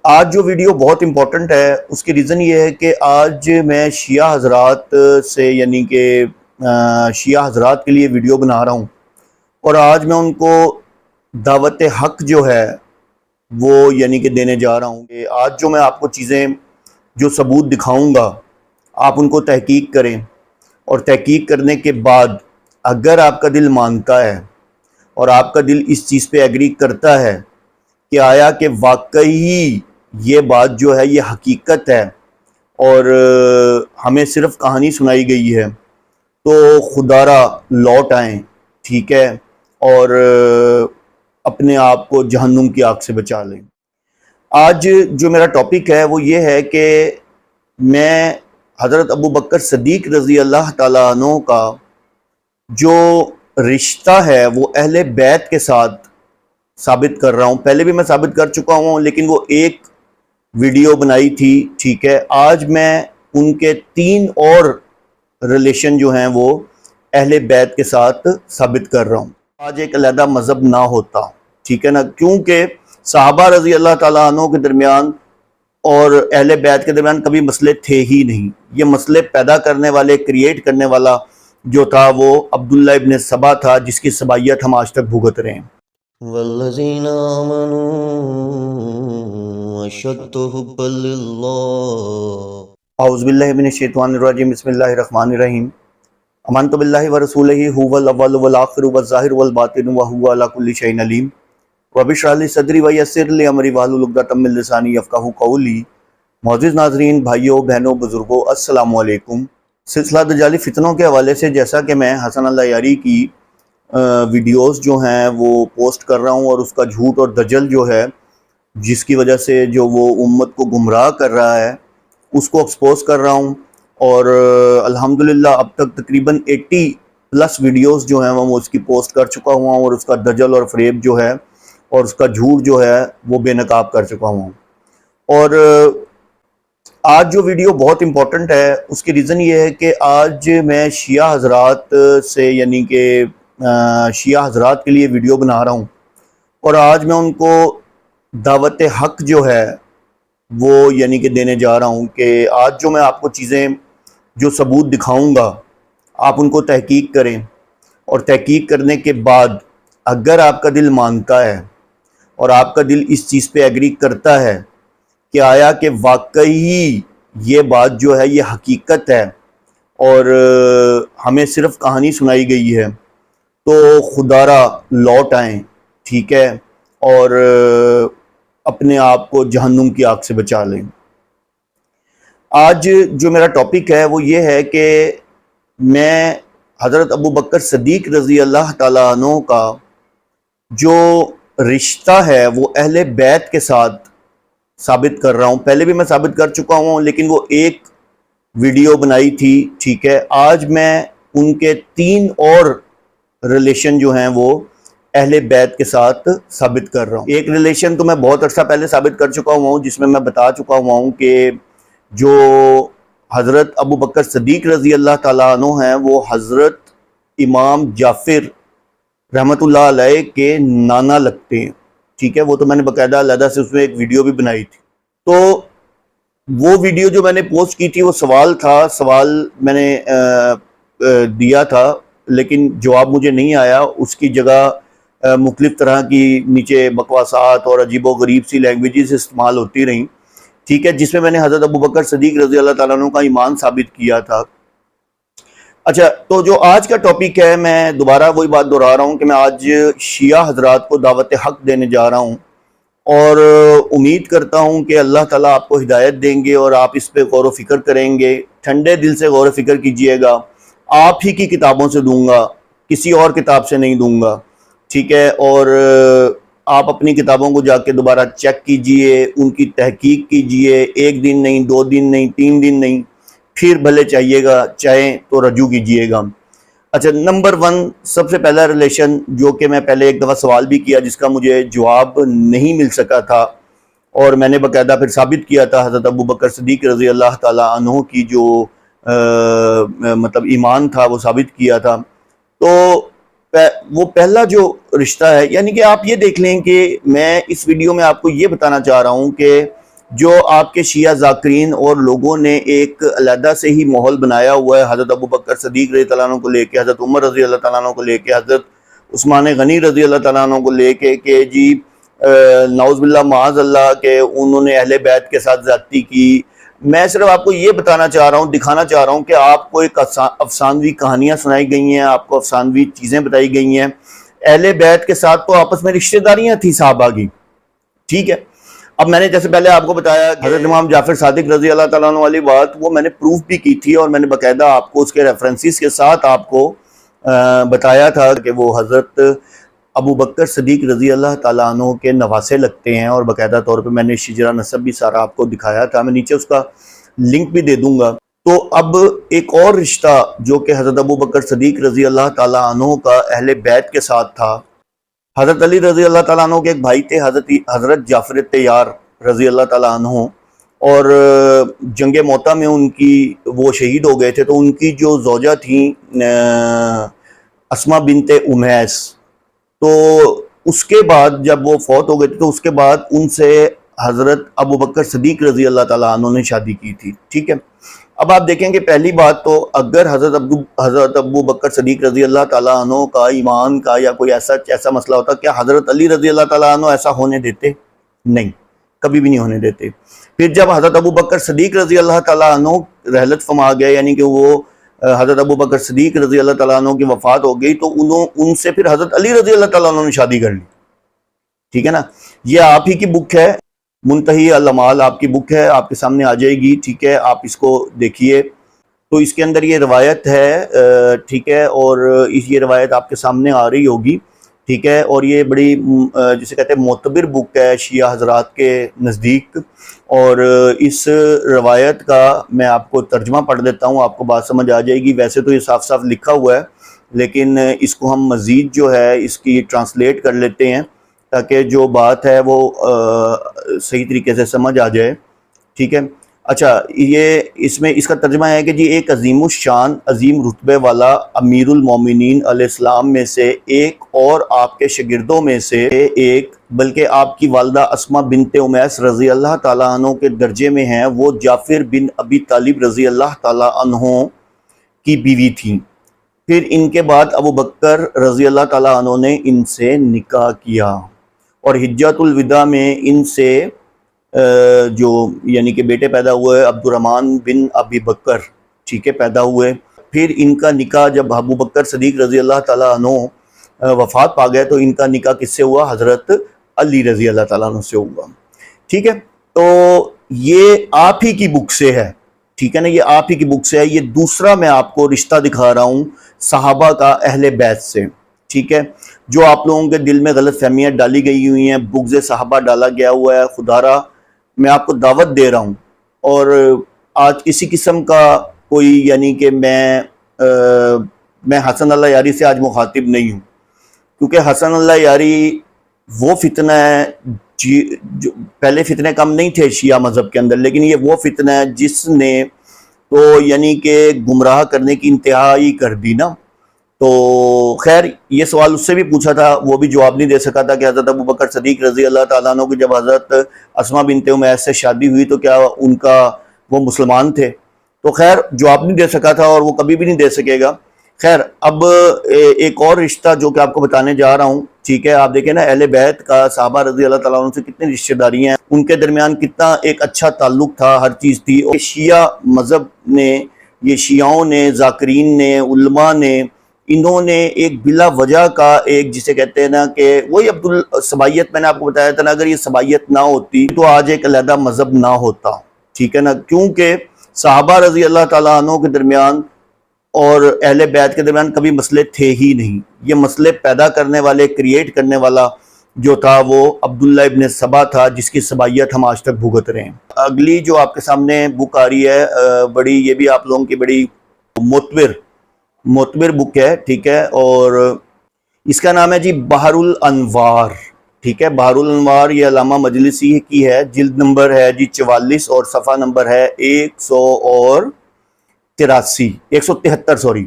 آج جو ویڈیو بہت امپورٹنٹ ہے اس کی ریزن یہ ہے کہ آج میں شیعہ حضرات سے یعنی کہ شیعہ حضرات کے لیے ویڈیو بنا رہا ہوں، اور آج میں ان کو دعوت حق جو ہے وہ یعنی کہ دینے جا رہا ہوں کہ آج جو میں آپ کو چیزیں جو ثبوت دکھاؤں گا آپ ان کو تحقیق کریں، اور تحقیق کرنے کے بعد اگر آپ کا دل مانتا ہے اور آپ کا دل اس چیز پہ ایگری کرتا ہے کہ آیا کہ واقعی یہ بات جو ہے یہ حقیقت ہے اور ہمیں صرف کہانی سنائی گئی ہے، تو خدا را لوٹ آئیں، ٹھیک ہے، اور اپنے آپ کو جہنم کی آگ سے بچا لیں۔ آج جو میرا ٹاپک ہے وہ یہ ہے کہ میں حضرت ابو بکر صدیق رضی اللہ تعالیٰ عنہ کا جو رشتہ ہے وہ اہل بیت کے ساتھ ثابت کر رہا ہوں۔ پہلے بھی میں ثابت کر چکا ہوں لیکن وہ ایک ویڈیو بنائی تھی، ٹھیک ہے۔ آج میں ان کے 3 اور ریلیشن جو ہیں وہ اہل بیت کے ساتھ ثابت کر رہا ہوں۔ آج ایک علیحدہ مذہب نہ ہوتا، ٹھیک ہے نا، کیونکہ صحابہ رضی اللہ تعالیٰ عنہ کے درمیان اور اہل بیت کے درمیان کبھی مسئلے تھے ہی نہیں۔ یہ مسئلے پیدا کرنے والے، کریٹ کرنے والا جو تھا وہ عبداللہ ابن سبا تھا، جس کی سبائیت ہم آج تک بھگت رہے ہیں۔ والذین آمنوا اشد حبا للہ۔ اعوذ باللہ من الشیطان الرجیم، بسم اللہ الرحمن الرحیم۔ آمنت باللہ ورسولہ هو الاول والآخر والظاہر والباطن وهو علی کل شیء علیم۔ رب اشرح لی صدری ویسر لی امری واحلل عقدۃ من لسانی یفقہوا قولی۔ معزز ناظرین، بھائیوں، بہنوں، بزرگوں، السلام علیکم۔ سلسلہ دجالی فتنوں کے حوالے سے جیسا کہ میں حسن اللہ یاری کی ویڈیوز جو ہیں وہ پوسٹ کر رہا ہوں، اور اس کا جھوٹ اور دجل جو ہے جس کی وجہ سے جو وہ امت کو گمراہ کر رہا ہے اس کو ایکسپوز کر رہا ہوں، اور الحمدللہ اب تک تقریباً 80+ ویڈیوز جو ہیں وہ اس کی پوسٹ کر چکا ہوا ہوں، اور اس کا دجل اور فریب جو ہے اور اس کا جھوٹ جو ہے وہ بے نقاب کر چکا ہوں۔ اور آج جو ویڈیو بہت امپورٹنٹ ہے اس کی ریزن یہ ہے کہ آج میں شیعہ حضرات سے یعنی کہ شیعہ حضرات کے لیے ویڈیو بنا رہا ہوں، اور آج میں ان کو دعوت حق جو ہے وہ یعنی کہ دینے جا رہا ہوں کہ آج جو میں آپ کو چیزیں جو ثبوت دکھاؤں گا آپ ان کو تحقیق کریں، اور تحقیق کرنے کے بعد اگر آپ کا دل مانتا ہے اور آپ کا دل اس چیز پہ ایگری کرتا ہے کہ آیا کہ واقعی یہ بات جو ہے یہ حقیقت ہے اور ہمیں صرف کہانی سنائی گئی ہے، تو خدا را لوٹ آئیں، ٹھیک ہے، اور اپنے آپ کو جہنم کی آگ سے بچا لیں۔ آج جو میرا ٹاپک ہے وہ یہ ہے کہ میں حضرت ابو بکر صدیق رضی اللہ تعالیٰ عنہ کا جو رشتہ ہے وہ اہل بیت کے ساتھ ثابت کر رہا ہوں۔ پہلے بھی میں ثابت کر چکا ہوں لیکن وہ ایک ویڈیو بنائی تھی، ٹھیک ہے۔ آج میں ان کے 3 اور ریلیشن جو ہیں وہ اہل بیت کے ساتھ ثابت کر رہا ہوں۔ ایک ریلیشن تو میں بہت عرصہ پہلے ثابت کر چکا ہوا ہوں، جس میں بتا چکا ہوا ہوں کہ جو حضرت ابو بکر صدیق رضی اللہ تعالیٰ عنہ ہیں وہ حضرت امام جعفر رحمۃ اللہ علیہ کے نانا لگتے ہیں، ٹھیک ہے۔ وہ تو میں نے باقاعدہ علیحدہ سے اس میں ایک ویڈیو بھی بنائی تھی۔ تو وہ ویڈیو جو میں نے پوسٹ کی تھی وہ سوال تھا، سوال میں نے دیا تھا لیکن جواب مجھے نہیں آیا، اس کی جگہ مختلف طرح کی نیچے بکواسات اور عجیب و غریب سی لینگویجز استعمال ہوتی رہیں، ٹھیک ہے، جس میں میں نے حضرت ابو بکر صدیق رضی اللہ تعالیٰ عنہ کا ایمان ثابت کیا تھا۔ اچھا، تو جو آج کا ٹاپک ہے میں دوبارہ وہی بات دہرا رہا ہوں کہ میں آج شیعہ حضرات کو دعوت حق دینے جا رہا ہوں، اور امید کرتا ہوں کہ اللہ تعالیٰ آپ کو ہدایت دیں گے اور آپ اس پہ غور و فکر کریں گے۔ ٹھنڈے دل سے غور و فکر کیجئے گا، آپ ہی کی کتابوں سے دوں گا، کسی اور کتاب سے نہیں دوں گا، ٹھیک ہے۔ اور آپ اپنی کتابوں کو جا کے دوبارہ چیک کیجئے، ان کی تحقیق کیجئے، 1 دن نہیں، 2 دن نہیں، 3 دن نہیں، پھر بھلے چاہیے گا، چاہیں تو رجوع کیجئے گا۔ اچھا، نمبر 1 سب سے پہلا ریلیشن جو کہ میں پہلے ایک دفعہ سوال بھی کیا جس کا مجھے جواب نہیں مل سکا تھا، اور میں نے باقاعدہ پھر ثابت کیا تھا حضرت ابو بکر صدیق رضی اللہ تعالیٰ عنہ کی جو مطلب ایمان تھا وہ ثابت کیا تھا۔ تو وہ پہلا جو رشتہ ہے، یعنی کہ آپ یہ دیکھ لیں کہ میں اس ویڈیو میں آپ کو یہ بتانا چاہ رہا ہوں کہ جو آپ کے شیعہ ذاکرین اور لوگوں نے ایک علیحدہ سے ہی ماحول بنایا ہوا ہے حضرت ابو بکر صدیق رضی اللہ عنہ کو لے کے، حضرت عمر رضی اللہ تعالیٰ عنہ کو لے کے، حضرت عثمان غنی رضی اللہ تعالیٰ عنہ کو لے کے کہ جی نعوذ باللہ معاذ اللہ کہ انہوں نے اہل بیت کے ساتھ زیادتی کی۔ میں صرف آپ کو یہ بتانا چاہ رہا ہوں، دکھانا چاہ رہا ہوں کہ آپ کو ایک افسانوی کہانیاں سنائی گئی ہیں، آپ کو افسانوی چیزیں بتائی گئی ہیں۔ اہل بیت کے ساتھ تو آپس میں رشتہ داریاں تھیں صحابہ کی، ٹھیک ہے۔ اب میں نے جیسے پہلے آپ کو بتایا کہ حضرت امام جعفر صادق رضی اللہ تعالیٰ عنہ والی بات، وہ میں نے پروف بھی کی تھی، اور میں نے باقاعدہ آپ کو اس کے ریفرنسز کے ساتھ آپ کو بتایا تھا کہ وہ حضرت ابو بکر صدیق رضی اللہ تعالیٰ عنہ کے نواسے لگتے ہیں، اور باقاعدہ طور پہ میں نے شجرہ نسب بھی سارا آپ کو دکھایا تھا، میں نیچے اس کا لنک بھی دے دوں گا۔ تو اب ایک اور رشتہ جو کہ حضرت ابو بکر صدیق رضی اللہ تعالیٰ عنہ کا اہل بیت کے ساتھ تھا، حضرت علی رضی اللہ تعالیٰ عنہ کے ایک بھائی تھے حضرت جعفر طیار رضی اللہ تعالیٰ عنہ، اور جنگ موطا میں ان کی وہ شہید ہو گئے تھے، تو ان کی جو زوجہ تھیں اسما بنت امیس، تو اس کے بعد جب وہ فوت ہو گئے تھے تو اس کے بعد ان سے حضرت ابو بکر صدیق رضی اللہ تعالیٰ عنہ نے شادی کی تھی، ٹھیک ہے۔ اب آپ دیکھیں کہ پہلی بات تو اگر حضرت ابو بکر صدیق رضی اللہ تعالیٰ عنہ کا ایمان کا یا کوئی ایسا مسئلہ ہوتا، کیا حضرت علی رضی اللہ تعالیٰ عنہ ایسا ہونے دیتے؟ نہیں، کبھی بھی نہیں ہونے دیتے۔ پھر جب حضرت ابو بکر صدیق رضی اللہ تعالیٰ عنہ رحلت فرما گئے، یعنی کہ وہ حضرت ابو بکر صدیق رضی اللہ تعالیٰ عنہ کی وفات ہو گئی، تو ان سے پھر حضرت علی رضی اللہ تعالیٰ عنہ نے شادی کر لی، ٹھیک ہے نا۔ یہ آپ ہی کی بک ہے، منتہی الامال آپ کی بک ہے، آپ کے سامنے آ جائے گی، ٹھیک ہے، آپ اس کو دیکھیے۔ تو اس کے اندر یہ روایت ہے، ٹھیک ہے، اور یہ روایت آپ کے سامنے آ رہی ہوگی، ٹھیک ہے، اور یہ بڑی جسے کہتے ہیں معتبر بک ہے شیعہ حضرات کے نزدیک، اور اس روایت کا میں آپ کو ترجمہ پڑھ دیتا ہوں، آپ کو بات سمجھ آ جائے گی۔ ویسے تو یہ صاف صاف لکھا ہوا ہے، لیکن اس کو ہم مزید جو ہے اس کی ٹرانسلیٹ کر لیتے ہیں تاکہ جو بات ہے وہ صحیح طریقے سے سمجھ آ جائے، ٹھیک ہے۔ اچھا، یہ اس کا ترجمہ ہے کہ جی ایک عظیم الشان عظیم رتبے والا امیر المومنین علیہ السلام میں سے ایک، اور آپ کے شاگردوں میں سے ایک، بلکہ آپ کی والدہ اسما بنت امیس رضی اللہ تعالیٰ عنہ کے درجے میں ہیں، وہ جعفر بن ابی طالب رضی اللہ تعالیٰ عنہ کی بیوی تھیں۔ پھر ان کے بعد ابو بکر رضی اللہ تعالیٰ عنہ نے ان سے نکاح کیا، اور حجۃ الوداع میں ان سے جو یعنی کہ بیٹے پیدا ہوئے عبد الرحمن بن ابی بکر، ٹھیک ہے، پیدا ہوئے۔ پھر ان کا نکاح جب ابو بکر صدیق رضی اللہ تعالیٰ عنہ وفات پا گئے تو ان کا نکاح کس سے ہوا؟ حضرت علی رضی اللہ تعالیٰ عنہ سے ہوا، ٹھیک ہے۔ تو یہ آپ ہی کی بک سے ہے، ٹھیک ہے نا، یہ آپ ہی کی بک سے ہے۔ یہ دوسرا میں آپ کو رشتہ دکھا رہا ہوں صحابہ کا اہل بیت سے، ٹھیک ہے۔ جو آپ لوگوں کے دل میں غلط فہمیاں ڈالی گئی ہوئی ہیں، بغض صحابہ ڈالا گیا ہوا ہے، خدا را میں آپ کو دعوت دے رہا ہوں، اور آج کسی قسم کا کوئی یعنی کہ میں حسن اللہ یاری سے آج مخاطب نہیں ہوں، کیونکہ حسن اللہ یاری وہ فتنہ ہے، جو پہلے فتنے کم نہیں تھے شیعہ مذہب کے اندر، لیکن یہ وہ فتنہ ہے جس نے تو یعنی کہ گمراہ کرنے کی انتہا ہی کر دی نا۔ تو خیر، یہ سوال اس سے بھی پوچھا تھا، وہ بھی جواب نہیں دے سکا تھا کہ حضرت ابو بکر صدیق رضی اللہ تعالیٰ عنہ کی جب حضرت اسما بنت امیس سے شادی ہوئی تو کیا ان کا وہ مسلمان تھے؟ تو خیر جواب نہیں دے سکا تھا، اور وہ کبھی بھی نہیں دے سکے گا۔ خیر، اب ایک اور رشتہ جو کہ آپ کو بتانے جا رہا ہوں، ٹھیک ہے۔ آپ دیکھیں نا، اہل بیت کا صحابہ رضی اللہ تعالیٰ عنہ سے کتنی رشتہ داریاں ہیں، ان کے درمیان کتنا ایک اچھا تعلق تھا، ہر چیز تھی۔ اور شیعہ مذہب نے، یہ شیعوں نے، ذاکرین نے، علماء نے، انہوں نے ایک بلا وجہ کا ایک جسے کہتے ہیں نا کہ وہی عبدالسبائیت میں نے آپ کو بتایا تھا نا، اگر یہ سبائیت نہ ہوتی تو آج ایک علیحدہ مذہب نہ ہوتا، ٹھیک ہے نا، کیونکہ صحابہ رضی اللہ تعالیٰ عنہ کے درمیان اور اہل بیت کے درمیان کبھی مسئلے تھے ہی نہیں۔ یہ مسئلے پیدا کرنے والے، کریٹ کرنے والا جو تھا وہ عبداللہ ابن سبا تھا، جس کی سبائیت ہم آج تک بھگت رہے ہیں۔ اگلی جو آپ کے سامنے بک آ رہی ہے، بڑی، یہ بھی آپ لوگوں کی بڑی معتبر بک ہے، ٹھیک ہے، اور اس کا نام ہے جی بحر الانوار، ٹھیک ہے۔ بحر الانوار یہ علامہ مجلسی کی ہے، جلد نمبر ہے جی 44 اور صفحہ نمبر ہے 173 سوری۔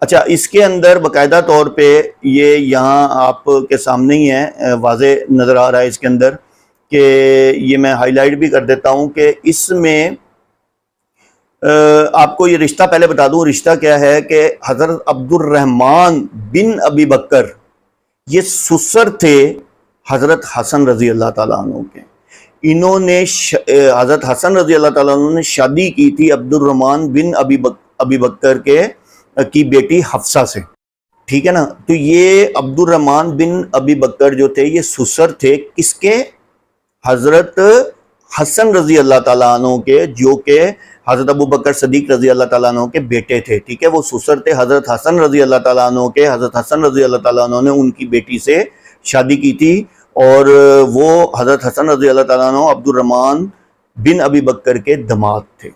اچھا، اس کے اندر باقاعدہ طور پہ یہ یہاں آپ کے سامنے ہی ہے، واضح نظر آ رہا ہے اس کے اندر کہ یہ میں ہائی لائٹ بھی کر دیتا ہوں کہ اس میں آپ کو یہ رشتہ پہلے بتا دوں، رشتہ کیا ہے کہ حضرت عبد الرحمن بن ابی بکر یہ سسر تھے حضرت حسن رضی اللہ تعالیٰ عنہ کے. انہوں نے حضرت حسن رضی اللہ تعالیٰ عنہ نے شادی کی تھی عبد الرحمن بن ابی بکر کی بیٹی حفصہ سے، ٹھیک ہے نا. تو یہ عبد الرحمن بن ابی بکر جو تھے یہ سسر تھے کس کے؟ حضرت حسن رضی اللہ تعالیٰ عنہ کے، جو کہ حضرت ابو بکر صدیق رضی اللہ تعالیٰ عنہ کے بیٹے تھے، ٹھیک ہے. وہ سسر تھے حضرت حسن رضی اللہ تعالیٰ عنہ کے. حضرت حسن رضی اللہ تعالیٰ عنہ نے ان کی بیٹی سے شادی کی تھی، اور وہ حضرت حسن رضی اللہ تعالیٰ عنہ عبد الرحمن بن ابی بکر کے داماد تھے.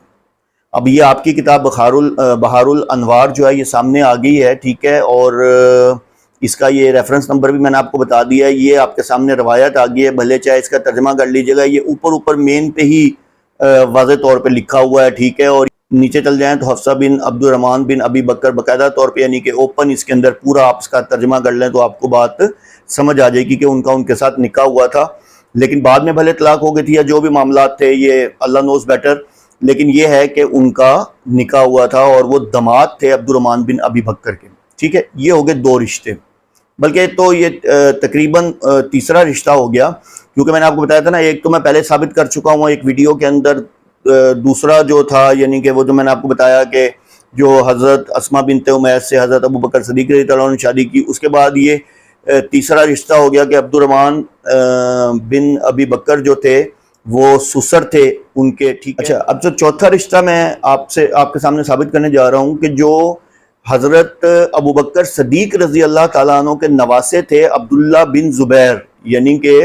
اب یہ آپ کی کتاب بہار الانوار جو ہے یہ سامنے آ گئی ہے، ٹھیک ہے، اور اس کا یہ ریفرنس نمبر بھی میں نے آپ کو بتا دیا ہے. یہ آپ کے سامنے روایت آ گئی ہے، بھلے چاہے اس کا ترجمہ کر لیجئے گا. یہ اوپر مین پہ ہی واضح طور پہ لکھا ہوا ہے، ٹھیک ہے. اور نیچے چل جائیں تو حفصہ بن عبد الرحمن بن ابی بکر باقاعدہ طور پہ یعنی کہ اوپن اس کے اندر پورا آپ اس کا ترجمہ کر لیں تو آپ کو بات سمجھ آ جائے گی کہ ان کے ساتھ نکاح ہوا تھا، لیکن بعد میں بھلے طلاق ہو گئی تھی یا جو بھی معاملات تھے یہ اللہ نوز بیٹر، لیکن یہ ہے کہ ان کا نکاح ہوا تھا اور وہ داماد تھے عبد الرحمن بن ابی بکر کے، ٹھیک ہے. یہ ہو گئے دو رشتے، بلکہ تو یہ تقریباً تیسرا رشتہ ہو گیا، کیونکہ میں نے آپ کو بتایا تھا نا، ایک تو میں پہلے ثابت کر چکا ہوں ایک ویڈیو کے اندر. دوسرا جو تھا یعنی کہ وہ جو میں نے آپ کو بتایا کہ جو حضرت اسماء بنت امیس سے حضرت ابو بکر صدیق رضی اللہ عنہ نے شادی کی، اس کے بعد یہ تیسرا رشتہ ہو گیا کہ عبد الرحمن بن ابی بکر جو تھے وہ سسر تھے ان کے، ٹھیک ہے. اچھا، اب جو چوتھا رشتہ میں آپ کے سامنے ثابت کرنے جا رہا ہوں کہ جو حضرت ابو بکر صدیق رضی اللہ تعالیٰ عنہ کے نواسے تھے عبداللہ بن زبیر، یعنی کہ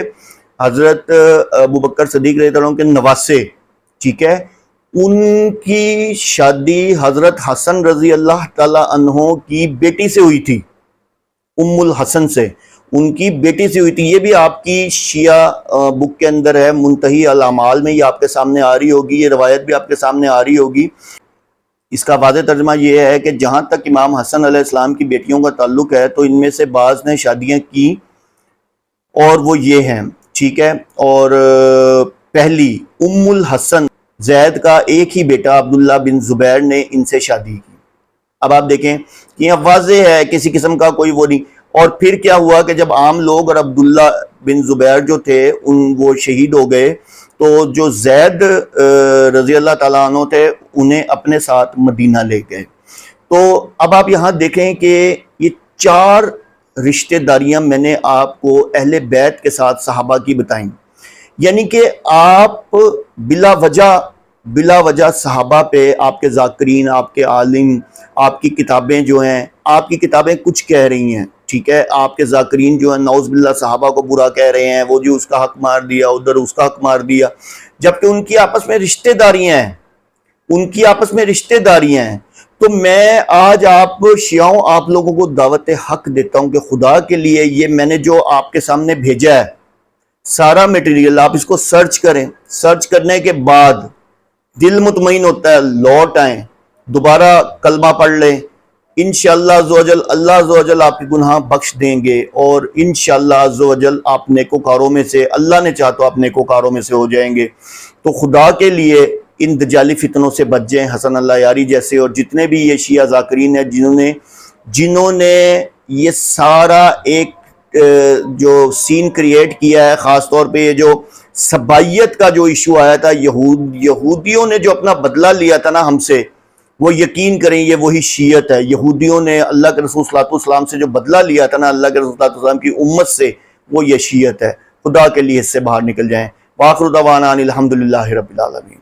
حضرت ابو بکر صدیق رضی اللہ عنہ کے نواسے، ٹھیک ہے، ان کی شادی حضرت حسن رضی اللہ تعالیٰ عنہ کی بیٹی سے ہوئی تھی، ام الحسن سے، ان کی بیٹی سے ہوئی تھی. یہ بھی آپ کی شیعہ بک کے اندر ہے، منتہی الاعمال میں یہ آپ کے سامنے آ رہی ہوگی، یہ روایت بھی آپ کے سامنے آ رہی ہوگی. اس کا واضح ترجمہ یہ ہے کہ جہاں تک امام حسن علیہ السلام کی بیٹیوں کا تعلق ہے تو ان میں سے بعض نے شادیاں کی اور وہ یہ ہیں، ٹھیک ہے. اور پہلی ام الحسن زید کا ایک ہی بیٹا عبداللہ بن زبیر نے ان سے شادی کی. اب آپ دیکھیں کہ یہ واضح ہے، کسی قسم کا کوئی وہ نہیں. اور پھر کیا ہوا کہ جب عام لوگ اور عبداللہ بن زبیر جو تھے وہ شہید ہو گئے تو جو زید رضی اللہ تعالیٰ عنہ تھے انہیں اپنے ساتھ مدینہ لے گئے. تو اب آپ یہاں دیکھیں کہ یہ 4 رشتہ داریاں میں نے آپ کو اہل بیت کے ساتھ صحابہ کی بتائیں، یعنی کہ آپ بلا وجہ صحابہ پہ آپ کے ذاکرین، آپ کے عالم، آپ کی کتابیں جو ہیں، آپ کی کتابیں کچھ کہہ رہی ہیں، ٹھیک ہے. آپ کے ذاکرین جو ہیں نعوذ باللہ صحابہ کو برا کہہ رہے ہیں، وہ جو اس کا حق مار دیا، ادھر اس کا حق مار دیا، جبکہ ان کی آپس میں رشتہ داریاں ہیں. تو میں آج آپ شیعوں آپ لوگوں کو دعوت حق دیتا ہوں کہ خدا کے لیے یہ میں نے جو آپ کے سامنے بھیجا ہے سارا میٹیریل آپ اس کو سرچ کریں. سرچ کرنے کے بعد دل مطمئن ہوتا ہے، لوٹ آئیں، دوبارہ کلمہ پڑھ لیں، انشاءاللہ عزوجل اللہ عزوجل آپ کے گناہ بخش دیں گے، اور انشاءاللہ عزوجل آپ نیکوکاروں میں سے، اللہ نے چاہا تو آپ نیکوکاروں میں سے ہو جائیں گے. تو خدا کے لیے ان دجالی فتنوں سے بچ جائیں، حسن اللہ یاری جیسے اور جتنے بھی یہ شیعہ ذاکرین ہیں جنہوں نے یہ سارا ایک جو سین کریٹ کیا ہے. خاص طور پہ یہ جو سبائیت کا جو ایشو آیا تھا، یہودیوں نے جو اپنا بدلہ لیا تھا نا ہم سے، وہ یقین کریں یہ وہی شیعت ہے. یہودیوں نے اللہ کے رسول صلی اللہ علیہ وسلم سے جو بدلہ لیا تھا نا اللہ کے رسول صلی اللہ علیہ وسلم کی امت سے، وہ یہ شیعت ہے. خدا کے لیے اس سے باہر نکل جائیں. وآخر دعوانا ان الحمدللہ رب العالمین.